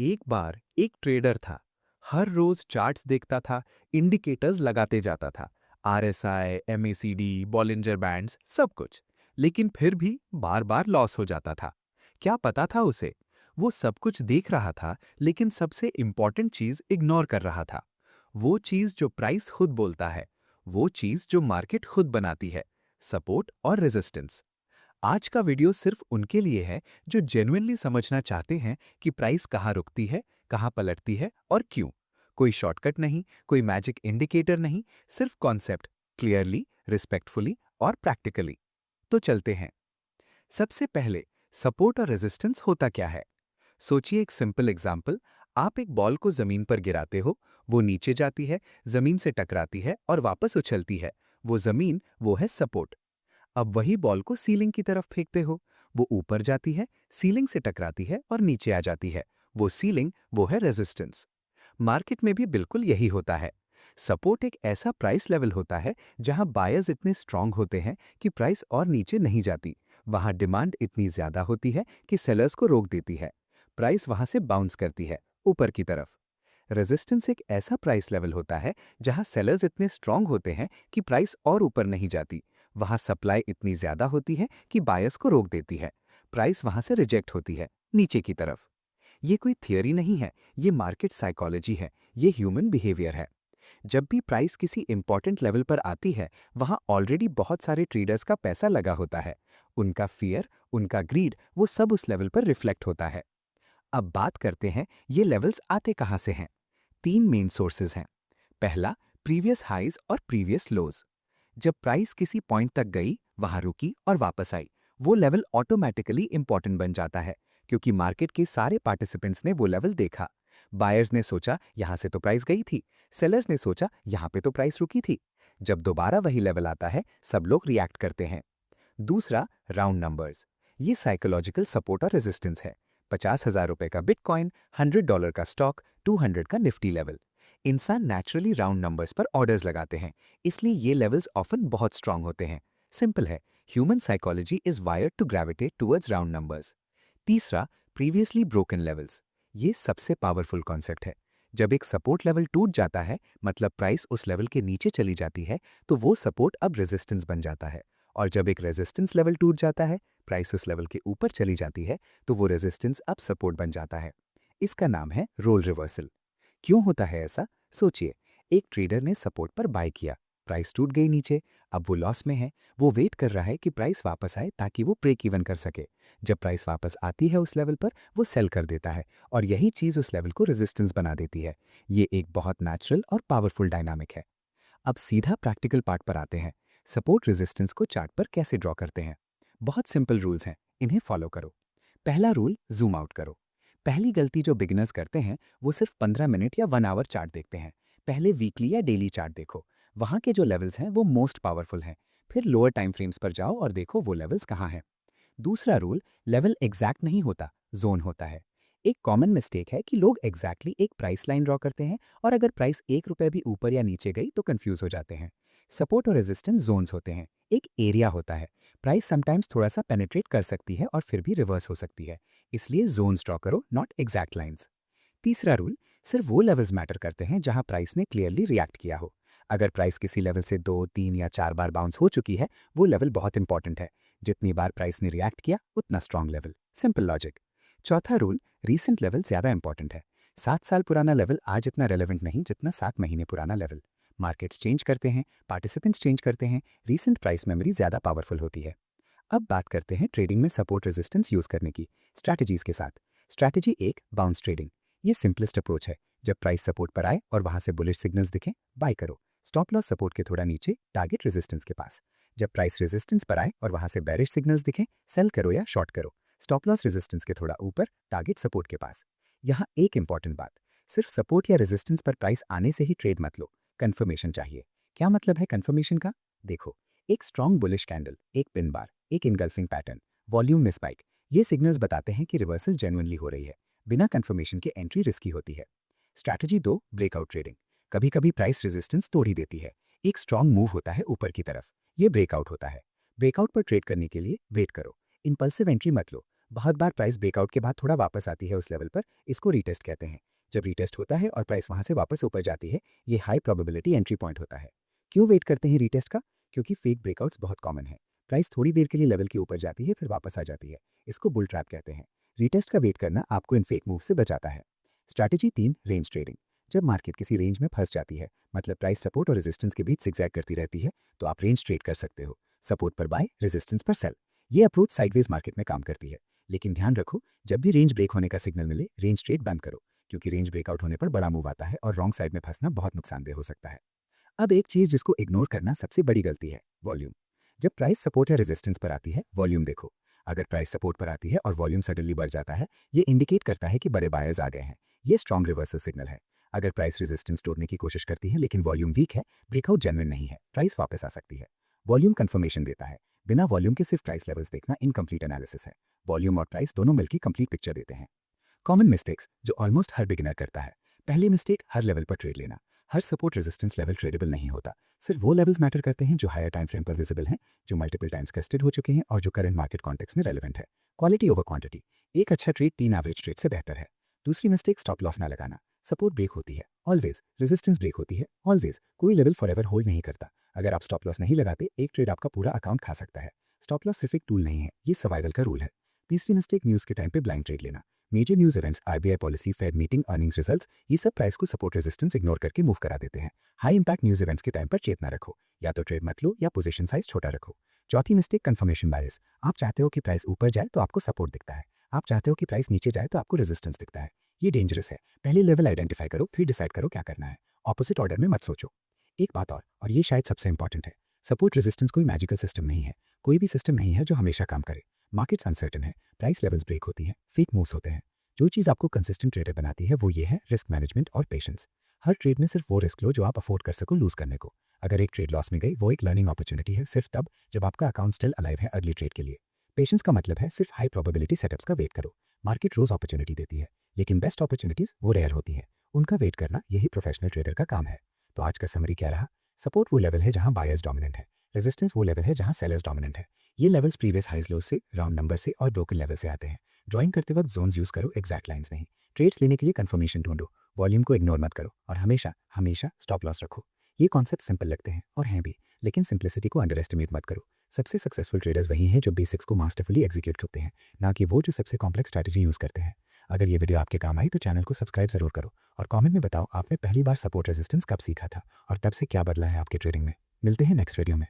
एक बार एक ट्रेडर था। हर रोज चार्ट्स देखता था, इंडिकेटर्स लगाते जाता था। आरएसआई, एमएसीडी, बॉलिंजर बैंड्स, सब कुछ। लेकिन फिर भी बार बार लॉस हो जाता था। क्या पता था उसे? वो सब कुछ देख रहा था, लेकिन सबसे इंपॉर्टेंट चीज इग्नोर कर रहा था। वो चीज जो प्राइस खुद बोलता है, वो चीज जो मार्केट खुद बनाती है, सपोर्ट और रेजिस्टेंस। आज का वीडियो सिर्फ उनके लिए है जो जेन्युइनली समझना चाहते हैं कि प्राइस कहाँ रुकती है, कहाँ पलटती है और क्यों। कोई शॉर्टकट नहीं, कोई मैजिक इंडिकेटर नहीं, सिर्फ कॉन्सेप्ट, क्लियरली, रिस्पेक्टफुली और प्रैक्टिकली। तो चलते हैं। सबसे पहले, सपोर्ट और रेजिस्टेंस होता क्या है? सोचिए एक सिंपल एग्जाम्पल। आप एक बॉल को जमीन पर गिराते हो, वो नीचे जाती है, जमीन से टकराती है और वापस उछलती है। वो जमीन, वो है सपोर्ट। अब वही बॉल को सीलिंग की तरफ फेंकते हो, वो ऊपर जाती है, सीलिंग से टकराती है और नीचे आ जाती है। वो सीलिंग, वो है रेजिस्टेंस। मार्केट में भी बिल्कुल यही होता है। सपोर्ट एक ऐसा प्राइस लेवल होता है जहां बायर्स इतने स्ट्रांग होते हैं कि प्राइस और नीचे नहीं जाती। वहां डिमांड इतनी ज्यादा होती है कि सेलर्स को रोक देती है। प्राइस वहां से बाउंस करती है ऊपर की तरफ। रेजिस्टेंस एक ऐसा प्राइस लेवल होता है जहां सेलर्स इतने स्ट्रांग होते हैं कि प्राइस और ऊपर नहीं जाती। वहां सप्लाई इतनी ज्यादा होती है कि बायर्स को रोक देती है। प्राइस वहां से रिजेक्ट होती है नीचे की तरफ। ये कोई थियरी नहीं है, ये मार्केट साइकोलॉजी है, ये ह्यूमन बिहेवियर है। जब भी प्राइस किसी इंपॉर्टेंट लेवल पर आती है, वहां ऑलरेडी बहुत सारे ट्रेडर्स का पैसा लगा होता है। उनका फियर, उनका ग्रीड, वो सब उस लेवल पर रिफ्लेक्ट होता है। अब बात करते हैं ये लेवल्स आते कहां से हैं। तीन मेन सोर्सेज हैं। पहला, प्रीवियस हाइज और प्रीवियस लोज। जब प्राइस किसी पॉइंट तक गई, वहां रुकी और वापस आई, वो लेवल ऑटोमेटिकली इंपॉर्टेंट बन जाता है, क्योंकि मार्केट के सारे पार्टिसिपेंट्स ने वो लेवल देखा। बायर्स ने सोचा यहां से तो प्राइस गई थी, सेलर्स ने सोचा यहां पे तो प्राइस रुकी थी। जब दोबारा वही लेवल आता है, सब लोग रिएक्ट करते हैं। दूसरा, राउंड नंबर्स। ये साइकोलॉजिकल सपोर्ट और रेजिस्टेंस है। 50,000 रुपए का बिटकॉइन, $100 का स्टॉक, 200 का निफ्टी लेवल। इंसान नेचुरली राउंड नंबर्स पर ऑर्डर्स लगाते हैं, इसलिए ये लेवल्स ऑफन बहुत स्ट्रांग होते हैं। सिंपल है, human psychology is wired to gravitate towards round numbers. तीसरा, प्रीवियसली ब्रोकन लेवल्स। ये सबसे पावरफुल कॉन्सेप्ट है। जब एक सपोर्ट लेवल टूट जाता है, मतलब प्राइस उस लेवल के नीचे चली जाती है, तो वो सपोर्ट अब रेजिस्टेंस बन जाता है। और जब एक रेजिस्टेंस लेवल टूट जाता है, प्राइस उस लेवल के ऊपर चली जाती है, तो वो रेजिस्टेंस अब सपोर्ट बन जाता है। इसका नाम है रोल रिवर्सल। क्यों होता है ऐसा? सोचिए, एक ट्रेडर ने सपोर्ट पर बाय किया, प्राइस टूट गई नीचे, अब वो लॉस में है। वो वेट कर रहा है कि प्राइस वापस आए ताकि वो ब्रेक इवन कर सके। जब प्राइस वापस आती है उस लेवल पर, वो सेल कर देता है और यही चीज उस लेवल को रेजिस्टेंस बना देती है। ये एक बहुत नेचुरल और पावरफुल डायनामिक है। अब सीधा प्रैक्टिकल पार्ट पर आते हैं। सपोर्ट रेजिस्टेंस को चार्ट पर कैसे ड्रॉ करते हैं? बहुत सिंपल रूल्स हैं, इन्हें फॉलो करो। पहला रूल, जूम आउट करो। पहली गलती जो बिगिनर्स करते हैं, वो सिर्फ 15 मिनट या 1 आवर चार्ट देखते हैं। पहले वीकली या डेली चार्ट देखो, वहां के जो लेवल्स हैं वो मोस्ट पावरफुल हैं। फिर लोअर टाइम फ्रेम्स पर जाओ और देखो वो लेवल्स कहाँ हैं। दूसरा रूल, लेवल एग्जैक्ट नहीं होता, जोन होता है। एक कॉमन मिस्टेक है कि लोग एग्जैक्टली एक प्राइस लाइन ड्रॉ करते हैं और अगर प्राइस 1 रुपए भी ऊपर या नीचे गई तो कंफ्यूज हो जाते हैं। सपोर्ट और रेजिस्टेंस जोन्स होते हैं, एक एरिया होता है। प्राइस समटाइम्स थोड़ा सा पेनिट्रेट कर सकती है और फिर भी रिवर्स हो सकती है, इसलिए जोन्स ड्रॉ करो, नॉट एग्जैक्ट लाइंस। तीसरा रूल, सिर्फ वो लेवल्स मैटर करते हैं जहां प्राइस ने क्लियरली रिएक्ट किया हो। अगर प्राइस किसी लेवल से 2, 3 या 4 बार बाउंस हो चुकी है, वो लेवल बहुत इंपॉर्टेंट है। जितनी बार प्राइस ने रिएक्ट किया, उतना स्ट्रांग लेवल। Simple logic. चौथा रूल, रीसेंट लेवल ज्यादा इंपॉर्टेंट है। 7 साल पुराना लेवल आज इतना रेलेवेंट नहीं जितना 7 महीने पुराना लेवल। मार्केट्स चेंज करते हैं, पार्टिसिपेंट्स चेंज करते हैं, रीसेंट प्राइस मेमोरी ज्यादा पावरफुल होती है। अब बात करते हैं ट्रेडिंग में सपोर्ट रेजिस्टेंस यूज करने की स्ट्रैटेजीज के साथ। स्ट्रैटेजी एक, बाउंस ट्रेडिंग। ये सिंपलेस्ट अप्रोच है। जब प्राइस सपोर्ट पर आए और वहां से बुलिश सिग्नल्स दिखें, बाय करो। स्टॉप लॉस सपोर्ट के थोड़ा नीचे, टारगेट रेजिस्टेंस के पास। जब प्राइस रेजिस्टेंस पर आए और वहां से बेरिश सिग्नल्स दिखें, सेल करो या शॉर्ट करो। स्टॉप लॉस रेजिस्टेंस के थोड़ा ऊपर, टारगेट सपोर्ट के पास। यहाँ एक इंपॉर्टेंट बात, सिर्फ सपोर्ट या रेजिस्टेंस पर प्राइस आने से ही ट्रेड मत लो, कंफर्मेशन चाहिए। क्या मतलब है कंफर्मेशन का? देखो, एक स्ट्रॉन्ग बुलिश कैंडल, एक पिन बार, एक इनगल्फिंग पैटर्न, वॉल्यूम में स्पाइक, ये सिग्नल्स बताते हैं कि रिवर्सल जेन्युइनली हो रही है। बिना कंफर्मेशन के एंट्री रिस्की होती है। स्ट्रैटेजी दो, ब्रेकआउट ट्रेडिंग। कभी कभी प्राइस रेजिस्टेंस तोड़ ही देती है, एक स्ट्रॉन्ग मूव होता है ऊपर की तरफ, ये ब्रेकआउट होता है। ब्रेकआउट पर ट्रेड करने के लिए वेट करो, इंपल्सिव एंट्री मत लो। बहुत बार प्राइस ब्रेकआउट के बाद थोड़ा वापस आती है उस लेवल पर, इसको रीटेस्ट कहते हैं। जब रीटेस्ट होता है और प्राइस वहां से वापस ऊपर जाती है, ये हाई प्रोबेबिलिटी एंट्री पॉइंट होता है। क्यों वेट करते हैं रीटेस्ट का? क्योंकि फेक ब्रेकआउट्स बहुत कॉमन है। प्राइस थोड़ी देर के लिए लेवल के ऊपर जाती है, फिर वापस आ जाती है। इसको बुल ट्रैप कहते हैं। रीटेस्ट का वेट करना आपको इन फेक मूव से बचाता है। Strategy 3, range trading. जब मार्केट किसी रेंज में फंस जाती है, मतलब प्राइस सपोर्ट और रेजिस्टेंस के बीच जिगजैग करती रहती है, तो आप रेंज ट्रेड कर सकते हो। सपोर्ट पर बाय, रेजिस्टेंस पर सेल। ये अप्रोच साइडवेज मार्केट में काम करती है। लेकिन ध्यान रखो, जब भी रेंज ब्रेक होने का सिग्नल मिले, रेंज ट्रेड बंद करो, क्योंकि रेंज ब्रेकआउट होने पर बड़ा मूव आता है और रॉन्ग साइड में फंसना बहुत नुकसानदेह हो सकता है। अब एक चीज जिसको इग्नोर करना सबसे बड़ी गलती है, वॉल्यूम। जब प्राइस सपोर्ट या रेजिस्टेंस पर आती है, वॉल्यूम देखो। अगर प्राइस सपोर्ट पर आती है और वॉल्यूम सडनली बढ़ जाता है, ये इंडिकेट करता है कि बड़े बायर्स आ गए हैं। ये स्ट्रॉन्ग रिवर्सल सिग्नल है। अगर प्राइस रेजिस्टेंस तोड़ने की कोशिश करती है लेकिन वॉल्यूम वीक है, ब्रेकआउट जेन्युइन नहीं है, प्राइस वापस आ सकती है। वॉल्यूम कंफर्मेशन देता है। बिना वॉल्यूम के सिर्फ प्राइस लेवल्स देखना इनकम्प्लीट एनालिसिस है। वॉल्यूम और प्राइस दोनों मिलकर कंप्लीट पिक्चर देते हैं। कॉमन मिस्टेक्स जो ऑलमोस्ट हर बिगिनर करता है। पहली मिस्टेक, हर लेवल पर ट्रेड लेना। हर सपोर्ट रेजिस्टेंस लेवल ट्रेडेबल नहीं होता। सिर्फ वो लेवल्स मैटर करते हैं जो हायर टाइम फ्रेम पर विजिबल हैं, जो मल्टीपल टाइम्स टेस्टेड हो चुके हैं और जो करंट मार्केट कॉन्टेक्स्ट में रेलेवेंट है। Quality over quantity. एक अच्छा ट्रेड 3 एवरेज ट्रेड से बेहतर है। दूसरी मिस्टेक, स्टॉप लॉस ना लगाना। सपोर्ट ब्रेक होती है ऑलवेज, रेजिस्टेंस ब्रेक होती है ऑलवेज। कोई लेवल फॉरएवर होल्ड नहीं करता। अगर आप स्टॉप लॉस नहीं लगाते, एक ट्रेड आपका पूरा अकाउंट खा सकता है। स्टॉप लॉस सिर्फ एक टूल नहीं है, ये सर्वाइवल का रूल है। तीसरी मिस्टेक, न्यूज़ के टाइम पे ब्लाइंड ट्रेड लेना। Major news events, RBI policy, Fed meeting, earnings results, ये सब प्राइस को सपोर्ट रेजिस्टेंस इग्नोर करके मूव करा देते हैं। हाई इंपैक्ट न्यूज़ इवेंट्स के टाइम पर चेतना रखो। या तो ट्रेड मत लो या पोजीशन साइज छोटा रखो। चौथी मिस्टेक, कंफर्मेशन बायस। आप चाहते हो कि प्राइस ऊपर जाए तो आपको सपोर्ट दिखता है। आप चाहते हो कि प्राइस नीचे जाए तो आपको रेजिस्टेंस दिखता है। ये डेंजरस है। पहले लेवल आइडेंटिफाई करो, फिर डिसाइड करो क्या करना है। ऑपोजिट ऑर्डर में मत सोचो। एक बात और ये शायद सबसे इंपॉर्टेंट है, सपोर्ट रेजिस्टेंस कोई मैजिकल सिस्टम नहीं है। कोई भी सिस्टम नहीं है जो हमेशा काम करे। मार्केट्स अनसर्टन है, प्राइस लेवल्स ब्रेक होती हैं, फेक मूव्स होते हैं। जो चीज़ आपको कंसिस्टेंट ट्रेडर बनाती है वो ये है रिस्क मैनेजमेंट और पेशेंस। हर ट्रेड में सिर्फ वो रिस्क लो जो आप अफोर्ड कर सको लूज करने को। अगर एक ट्रेड लॉस में गई, वो एक लर्निंग अपॉर्चुनिटी है, सिर्फ तब जब आपका अकाउंट स्टिल अलाइव है अगली ट्रेड के लिए। पेशेंस का मतलब है सिर्फ हाई प्रोबेबिलिटी सेटअप्स का वेट करो। मार्केट रोज अपॉर्चुनिटी देती है, लेकिन बेस्ट अपॉर्चुनिटीज वो रेयर होती हैं। उनका वेट करना यही प्रोफेशनल ट्रेडर का काम है। तो आज का समरी क्या रहा? सपोर्ट वो लेवल है जहां बायर्स डोमिनेंट है, रेजिस्टेंस वो लेवल है जहां सेलर्स डोमिनेंट है। ये लेवल्स प्रीवियस हाइज लोज से, राउंड नंबर से और ब्रोकन लेवल से आते हैं। ड्राइंग करते वक्त जोन्स यूज करो, एग्जैक्ट लाइंस नहीं। ट्रेड्स लेने के लिए कंफर्मेशन ढूंढो, वॉल्यूम को इग्नोर मत करो और हमेशा हमेशा स्टॉप लॉस रखो। ये कॉन्सेप्ट सिंपल लगते हैं और हैं भी, लेकिन सिंप्लिसिटी को अंडर एस्टिमेट मत करो। सबसे सक्सेसफुल ट्रेडर्स वही हैं जो बेसिक्स को मास्टरफुली एग्जीक्यूट करते हैं, ना कि वो जो सबसे कॉम्प्लेक्स स्ट्रैटेजी यूज करते हैं। अगर ये वीडियो आपके काम आई तो चैनल को सब्सक्राइब जरूर करो और कमेंट में बताओ आपने पहली बार सपोर्ट रेजिस्टेंस कब सीखा था और तब से क्या बदला है आपके ट्रेडिंग में। मिलते हैं नेक्स्ट वीडियो में।